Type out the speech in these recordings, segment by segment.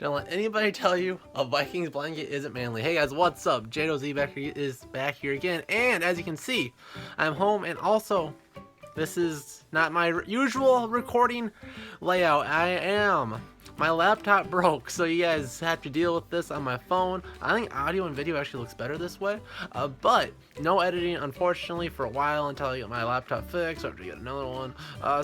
Don't let anybody tell you a Vikings blanket isn't manly. Hey guys, what's up? JadoZ is back here again, and as you can see, I'm home, and also, this is not my usual recording layout. My laptop broke, so you guys have to deal with this on my phone. I think audio and video actually looks better this way, but no editing, unfortunately, for a while until I get my laptop fixed. I have to get another one,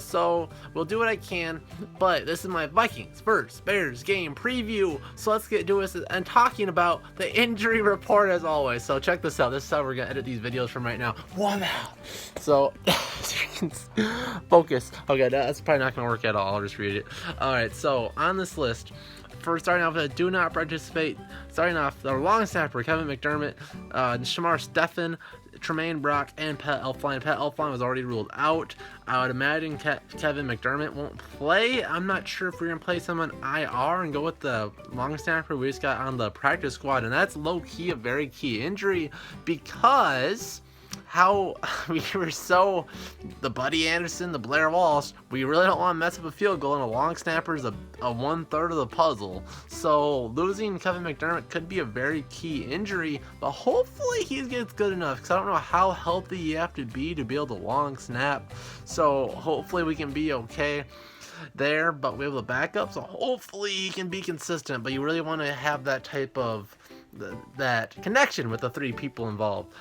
so we'll do what I can, but this is my Vikings vs. Bears game preview, so let's get to it and talking about the injury report as always. So check this out. This is how we're going to edit these videos from right now. One out. So, focus. Okay, that's probably not going to work at all. I'll just read it. Alright, so on this list, for starting off with do not participate, starting off the long snapper Kevin McDermott, Shamar Stephen, Tremaine Brock, and Pat Elflein. Pat Elflein was already ruled out. I would imagine Kevin McDermott won't play. I'm not sure if we're going to place him on IR and go with the long snapper we just got on the practice squad, and that's low-key a very key injury because how we were so the Buddy Anderson, the Blair Walsh, we really don't want to mess up a field goal, and a long snapper is a 1/3 of the puzzle. So losing Kevin McDermott could be a very key injury, but hopefully he gets good enough, because I don't know how healthy you have to be able to long snap. So hopefully we can be okay there, but we have the backup, so hopefully he can be consistent. But you really want to have that type of that connection with the three people involved.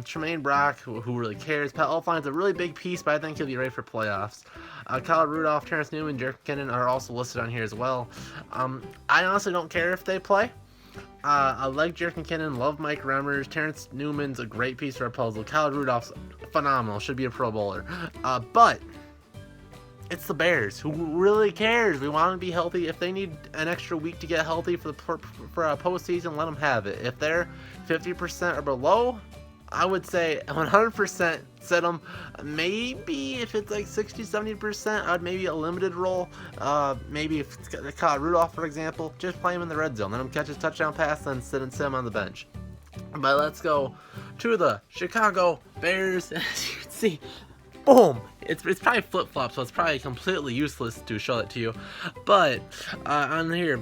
Tremaine Brock, who really cares. Pat Elflein's a really big piece, but I think he'll be ready for playoffs. Kyle Rudolph, Terrence Newman, Jarek McKinnon are also listed on here as well. I honestly don't care if they play. I like Jarek McKinnon, love Mike Remmers. Terrence Newman's a great piece for a puzzle. Kyle Rudolph's phenomenal, should be a Pro Bowler. But it's the Bears. Who really cares? We want them to be healthy. If they need an extra week to get healthy for a postseason, let them have it. If they're 50% or below, I would say 100% sit them. Maybe if it's like 60-70%, I'd maybe a limited role. Maybe if it's Kyle Rudolph, for example, just play him in the red zone. Let him catch his touchdown pass, then sit him on the bench. But let's go to the Chicago Bears. As you can see, boom! It's probably flip-flop, so it's probably completely useless to show it to you. But on here,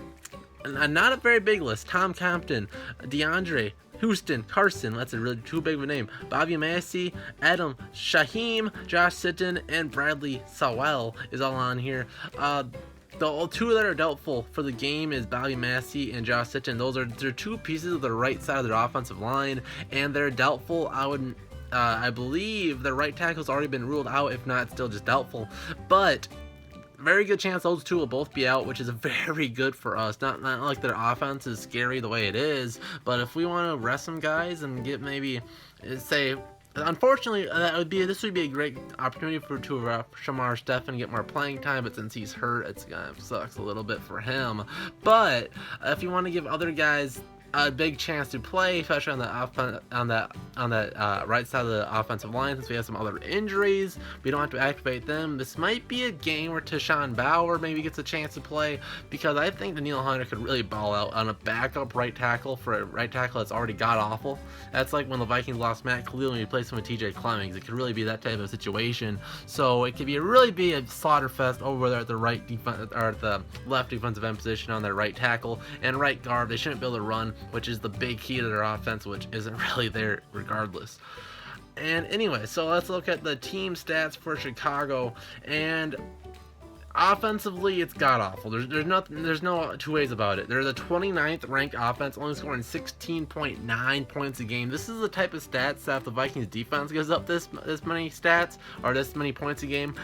not a very big list. Tom Compton, DeAndre, Houston, Carson, that's a really too big of a name. Bobby Massey, Adam Shaheem, Josh Sitton, and Bradley Sowell is all on here. The two that are doubtful for the game is Bobby Massey and Josh Sitton. They're two pieces of the right side of their offensive line, and they're doubtful. I believe the right tackle's already been ruled out. If not, it's still just doubtful. But very good chance those two will both be out, which is very good for us. Not like their offense is scary the way it is, but if we want to rest some guys and get maybe, say, unfortunately, this would be a great opportunity for Shamar Stephen to get more playing time, but since he's hurt, it's gonna sucks a little bit for him. But if you want to give other guys a big chance to play, especially on that right side of the offensive line, since we have some other injuries, we don't have to activate them. This might be a game where Tashawn Bauer maybe gets a chance to play, because I think Danielle Hunter could really ball out on a backup right tackle for a right tackle that's already god awful. That's like when the Vikings lost Matt Khalil and replaced him with TJ Clemmings. It could really be that type of situation. So it could really be a slaughter fest over there at the right defense, or at the left defensive end position on their right tackle and right guard. They shouldn't be able to run, which is the big key to their offense, which isn't really there regardless. And anyway, so let's look at the team stats for Chicago. And offensively, it's god awful. There's no two ways about it. They're the 29th ranked offense, only scoring 16.9 points a game. This is the type of stats that if the Vikings defense gives up this many stats, or this many points a game,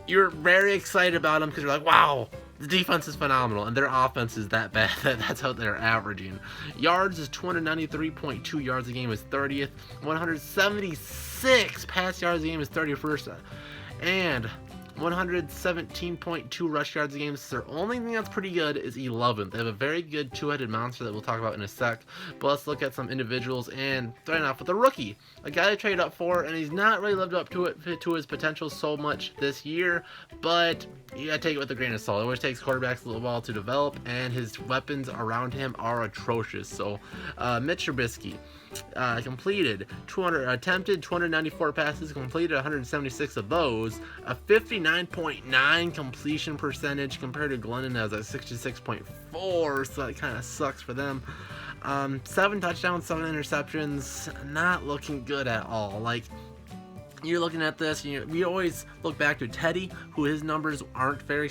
you're very excited about them, because you're like, wow, the defense is phenomenal, and their offense is that bad. That's how they're averaging. Yards is 293.2 yards a game is 30th. 176 pass yards a game is 31st. And 117.2 rush yards a game. So their only thing that's pretty good is 11th. They have a very good two-headed monster that we'll talk about in a sec. But let's look at some individuals, and starting off with a rookie, a guy they traded up for, and he's not really lived up to his potential so much this year, but you gotta take it with a grain of salt. It always takes quarterbacks a little while to develop, and his weapons around him are atrocious. So Mitch Trubisky, attempted 294 passes, completed 176 of those, a 59 59.9 completion percentage compared to Glennon has a 66.4, so that kind of sucks for them. 7 touchdowns, 7 interceptions, not looking good at all. Like, you're looking at this, we always look back to Teddy, who his numbers aren't very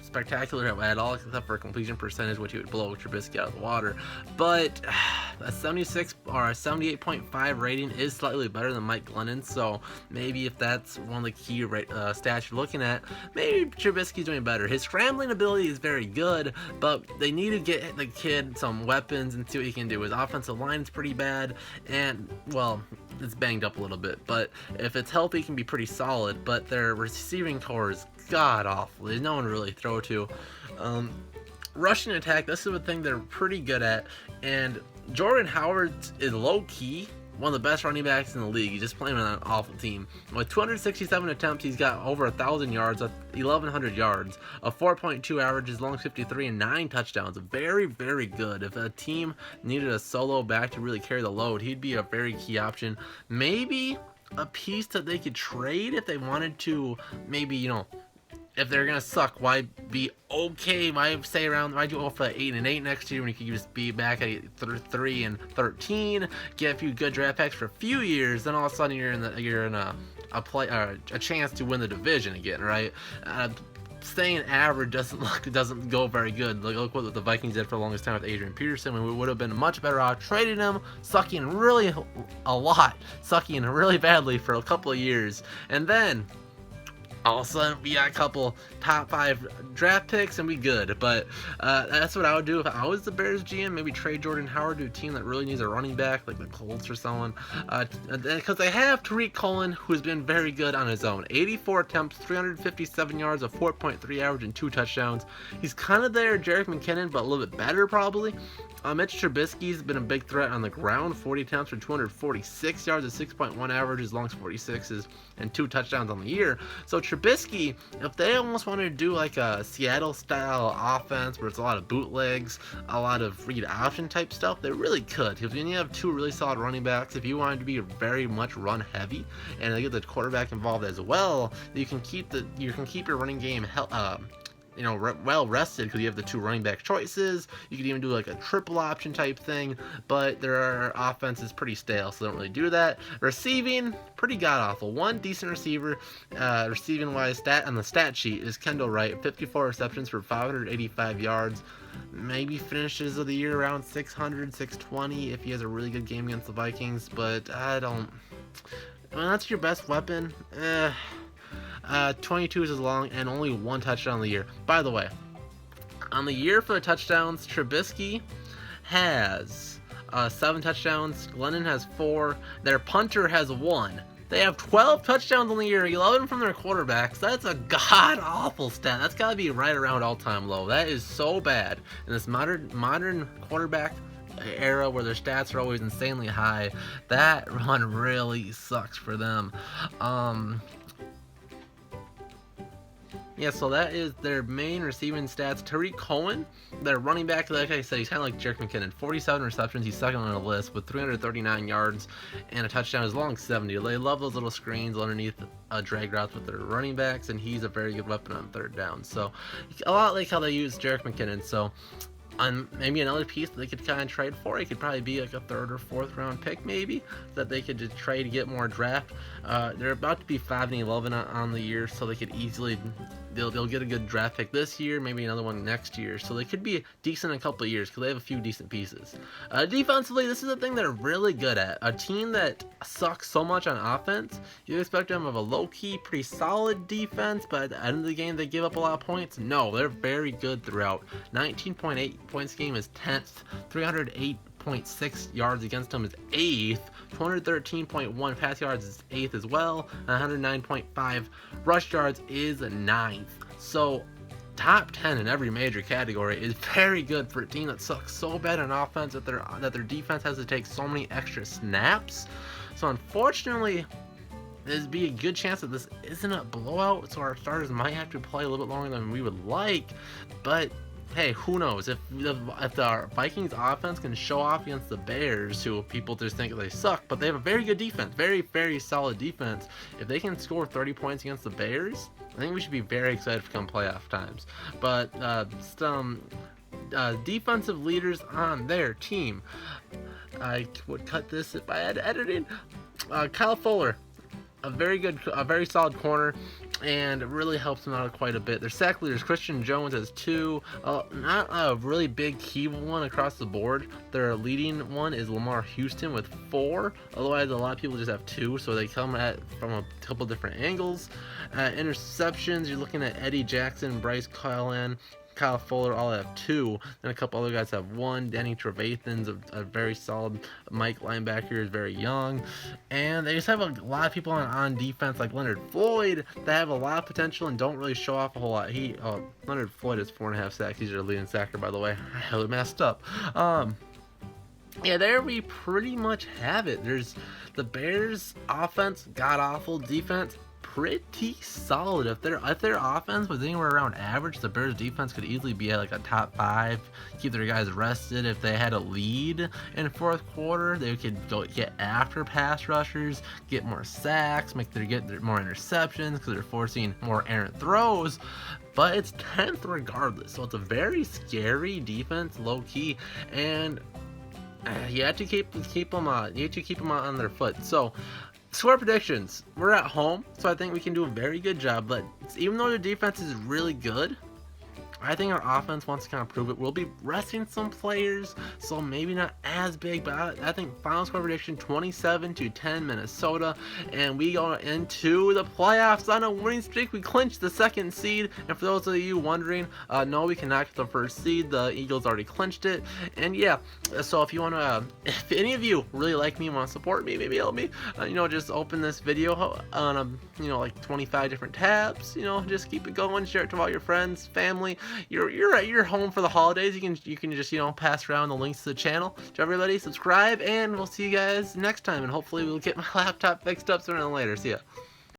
spectacular at all, except for completion percentage, which he would blow Trubisky out of the water. But a 76 or a 78.5 rating is slightly better than Mike Glennon, so maybe if that's one of the key stats you're looking at, maybe Trubisky's doing better. His scrambling ability is very good, but they need to get the kid some weapons and see what he can do. His offensive line is pretty bad, and, well, it's banged up a little bit, but if it's healthy, it can be pretty solid. But their receiving core is god awful. There's no one to really throw to. Rushing attack, this is a thing they're pretty good at, and Jordan Howard is low key one of the best running backs in the league. He's just playing on an awful team. With 267 attempts, he's got over 1,000 yards, 1,100 yards, a 4.2 average, as long as 53, and 9 touchdowns. Very, very good. If a team needed a solo back to really carry the load, he'd be a very key option. Maybe a piece that they could trade if they wanted to, maybe, if they're gonna suck, why be okay? Why stay around? Why go for 8-8 next year when you could just be back at 3-13, get a few good draft picks for a few years, then all of a sudden you're in a chance to win the division again, right? Staying average doesn't go very good. Look what the Vikings did for the longest time with Adrian Peterson, when we would have been much better off trading him, sucking really badly for a couple of years, and then all of a sudden we got a couple top 5 draft picks and we good. But that's what I would do if I was the Bears GM. Maybe trade Jordan Howard to a team that really needs a running back, like the Colts or someone, because they have Tariq Cohen, who's been very good on his own. 84 attempts, 357 yards, a 4.3 average, and 2 touchdowns. He's kind of there, Jerick McKinnon, but a little bit better probably. Mitch Trubisky's been a big threat on the ground. 40 attempts for 246 yards, a 6.1 average, as long as 46s, and 2 touchdowns on the year. So Trubisky, if they almost wanted to do like a Seattle-style offense where it's a lot of bootlegs, a lot of read option type stuff, they really could. Because when you have 2 really solid running backs, if you wanted to be very much run heavy and they get the quarterback involved as well, you can keep your running game well rested, because you have the 2 running back choices. You could even do like a triple option type thing, but their offense is pretty stale, so they don't really do that. Receiving, pretty god awful. One decent receiver, receiving wise, stat on the stat sheet is Kendall Wright, 54 receptions for 585 yards. Maybe finishes of the year around 600, 620 if he has a really good game against the Vikings, but that's your best weapon. 22 is as long, and only 1 touchdown on the year. By the way, on the year for the touchdowns, Trubisky has 7 touchdowns, Glennon has 4, their punter has 1. They have 12 touchdowns on the year, 11 from their quarterbacks. That's a god-awful stat. That's got to be right around all-time low. That is so bad. In this modern quarterback era where their stats are always insanely high, that run really sucks for them. Yeah, so that is their main receiving stats. Tariq Cohen, their running back, like I said, he's kind of like Jerick McKinnon. 47 receptions, he's second on the list with 339 yards and a touchdown, as long as 70. They love those little screens underneath drag routes with their running backs, and he's a very good weapon on 3rd down. So a lot like how they use Jerick McKinnon. So maybe another piece that they could kind of trade for, it could probably be like a 3rd or 4th round pick, maybe, that they could just trade to get more draft. They're about to be 5-11 on the year, so they could easily, they'll get a good draft pick this year, maybe another one next year, so they could be decent in a couple of years because they have a few decent pieces. Defensively, this is the thing they're really good at. A team that sucks so much on offense, you expect them to have a low-key, pretty solid defense, but at the end of the game they give up a lot of points. No, they're very good throughout. 19.8 points game is 10th, 308.6 yards against them is 8th, 213.1 pass yards is 8th as well, and 109.5 rush yards is 9th. So top 10 in every major category is very good for a team that sucks so bad on offense that their defense has to take so many extra snaps. So unfortunately, there's be a good chance that this isn't a blowout, so our starters might have to play a little bit longer than we would like, but hey, who knows? If the Vikings offense can show off against the Bears, who people just think they suck, but they have a very good defense, very, very solid defense. If they can score 30 points against the Bears, I think we should be very excited for come playoff times. But some defensive leaders on their team. I would cut this if I had editing. Kyle Fuller, a very solid corner, and it really helps them out quite a bit. Their sack leaders, Christian Jones has 2, not a really big key one across the board. Their leading one is Lamar Houston with 4. Otherwise, a lot of people just have 2, so they come at from a couple different angles. Interceptions, you're looking at Eddie Jackson, Bryce Callahan, Kyle Fuller all have 2, and a couple other guys have 1. Danny Trevathan's a very solid Mike linebacker, is very young, and they just have a lot of people on defense like Leonard Floyd that have a lot of potential and don't really show off a whole lot. Leonard Floyd is 4.5 sacks. He's their leading sacker, by the way. I really messed up. Yeah, there we pretty much have it. There's the Bears offense, god awful defense, pretty solid. If their offense was anywhere around average, the Bears defense could easily be at like a top 5, keep their guys rested. If they had a lead in the fourth quarter, they could go get after pass rushers, get more sacks, get more interceptions because they're forcing more errant throws. But it's 10th regardless, so it's a very scary defense, low key, and you have to keep them on their foot. So score predictions. We're at home, so I think we can do a very good job. But even though the defense is really good, I think our offense wants to kind of prove it. We'll be resting some players, so maybe not as big, but I think final score prediction 27-10 Minnesota, and we go into the playoffs on a winning streak. We clinched the 2nd seed, and for those of you wondering, no, we cannot get the 1st seed. The Eagles already clinched it, and yeah. So if you want to, if any of you really like me and want to support me, maybe help me, just open this video on like 25 different tabs. Just keep it going, share it to all your friends, family. You're home for the holidays. You can just pass around the links to the channel to everybody. Subscribe, and we'll see you guys next time. And hopefully we'll get my laptop fixed up sooner than later. See ya.